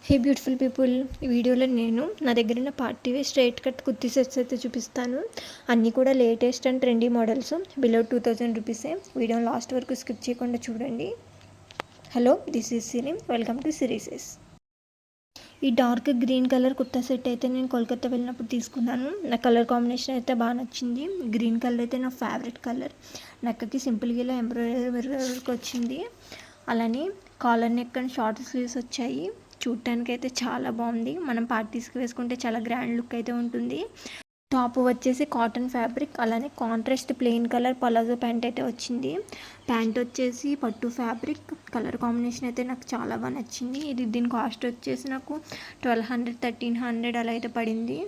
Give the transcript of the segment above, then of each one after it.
హే beautiful people, ఈ వీడియోలో నేను నా దగ్గర ఉన్న party wear straight cut kurti sets అయితే చూపిస్తాను. అన్నీ కూడా latest and trendy models, below 2000 రూపీసే. వీడియో లాస్ట్ వరకు స్కిప్ చేయకుండా చూడండి. Hello, this is Siri, welcome to సిరీసెస్. ఈ dark green colour kurta set అయితే నేను కోల్కతా వెళ్ళినప్పుడు తీసుకున్నాను. నా కలర్ కాంబినేషన్ అయితే బాగా నచ్చింది. గ్రీన్ కలర్ అయితే నా ఫేవరెట్ కలర్. నెక్కకి సింపుల్గా ఇలా ఎంబ్రాయిడరీ వర్క్ వచ్చింది. అలానే collar neck and short sleeves వచ్చాయి. చూడటానికి అయితే చాలా బాగుంది. మనం పార్టీస్కి వేసుకుంటే చాలా గ్రాండ్ లుక్ అయితే ఉంటుంది. టాప్ వచ్చేసి కాటన్ ఫ్యాబ్రిక్, అలానే contrast plain colour palazzo pant అయితే వచ్చింది. ప్యాంట్ వచ్చేసి పట్టు ఫ్యాబ్రిక్. కలర్ కాంబినేషన్ అయితే నాకు చాలా బాగా నచ్చింది. దీని కాస్ట్ వచ్చేసి నాకు 1200 1300 అలా అయితే పడింది.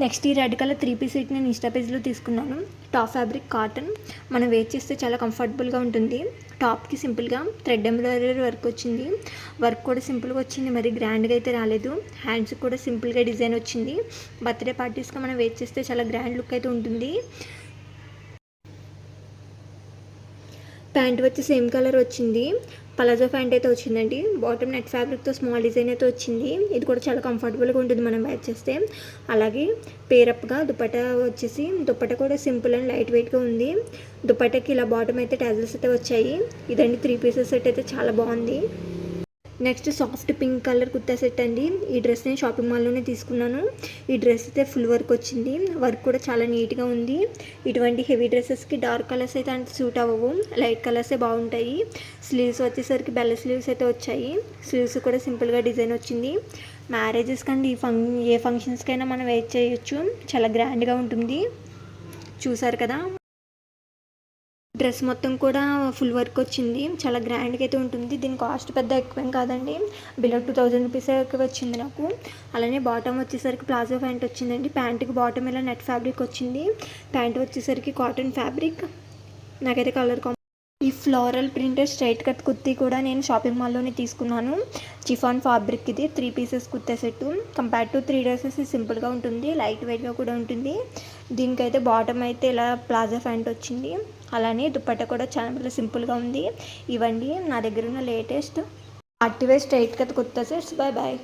నెక్స్ట్ ఈ రెడ్ కలర్ 3 పీస్ సెట్ నేను ఇన్స్టా పేజ్లో తీసుకున్నాను. టాప్ ఫ్యాబ్రిక్ కాటన్, మనం వేర్ చేస్తే చాలా కంఫర్టబుల్గా ఉంటుంది. టాప్కి సింపుల్గా థ్రెడ్ ఎంబ్రాయిడరీ వర్క్ వచ్చింది. వర్క్ కూడా సింపుల్గా వచ్చింది, మరి గ్రాండ్గా అయితే రాలేదు. హ్యాండ్స్ కూడా సింపుల్గా డిజైన్ వచ్చింది. బర్త్డే పార్టీస్గా మనం వేర్ చేస్తే చాలా గ్రాండ్ లుక్ అయితే ఉంటుంది. ప్యాంట్ వచ్చి సేమ్ కలర్ వచ్చింది. పలాజో ప్యాంట్ అయితే వచ్చిందండి. బాటమ్ నెట్ ఫ్యాబ్రిక్తో స్మాల్ డిజైన్ అయితే వచ్చింది. ఇది కూడా చాలా కంఫర్టబుల్గా ఉంటుంది మనం వేర్ చేస్తే. అలాగే పేరప్గా దుపట్టా వచ్చేసి, దుపట్టా కూడా సింపుల్ అండ్ లైట్ వెయిట్గా ఉంది. దుపట్టాకి ఇలా బాటమ్ అయితే టాజిల్స్ అయితే వచ్చాయి. ఇదండి 3 పీసెస్ సెట్ అయితే చాలా బాగుంది. Next soft pink colour kurta set అండి. ఈ డ్రెస్ నేను షాపింగ్ మాల్లోనే తీసుకున్నాను. ఈ డ్రెస్ అయితే ఫుల్ వర్క్ వచ్చింది. వర్క్ కూడా చాలా నీట్గా ఉంది. ఇటువంటి హెవీ డ్రెస్సెస్కి డార్క్ కలర్స్ అయితే అంత సూట్ అవ్వవు, లైట్ కలర్సే బాగుంటాయి. స్లీవ్స్ వచ్చేసరికి బెల్ల స్లీవ్స్ అయితే వచ్చాయి. స్లీవ్స్ కూడా సింపుల్గా డిజైన్ వచ్చింది. మ్యారేజెస్ కండి ఏ ఫంక్షన్స్కైనా మనం వేర్ చేయొచ్చు, చాలా గ్రాండ్గా ఉంటుంది. చూసారు కదా, డ్రెస్ మొత్తం కూడా ఫుల్ వర్క్ వచ్చింది. చాలా గ్రాండ్గా అయితే ఉంటుంది. దీని కాస్ట్ పెద్ద ఎక్కువేం కాదండి, బిలో 2000 రూపీస్ వచ్చింది నాకు. అలానే బాటమ్ వచ్చేసరికి ప్లాజో ప్యాంట్ వచ్చిందండి. ప్యాంట్కి బాటమ్ ఇలా నెట్ ఫ్యాబ్రిక్ వచ్చింది. ప్యాంట్ వచ్చేసరికి కాటన్ ఫ్యాబ్రిక్. నాకైతే కలర్ ఈ floral printed straight cut kurti కూడా నేను షాపింగ్ మాల్లోనే తీసుకున్నాను. చిఫాన్ ఫ్యాబ్రిక్ ఇది 3 pieces kurta set. Compare to 3 dresses సింపుల్గా ఉంటుంది, లైట్ వెయిట్గా కూడా ఉంటుంది. దీనికైతే బాటమ్ అయితే ఇలా ప్లాజో ప్యాంట్ వచ్చింది. అలానే దుపట్టా కూడా చాలా సింపుల్గా ఉంది. ఇవండి నా దగ్గర ఉన్న latest party wear straight cut kurta sets. Bye bye.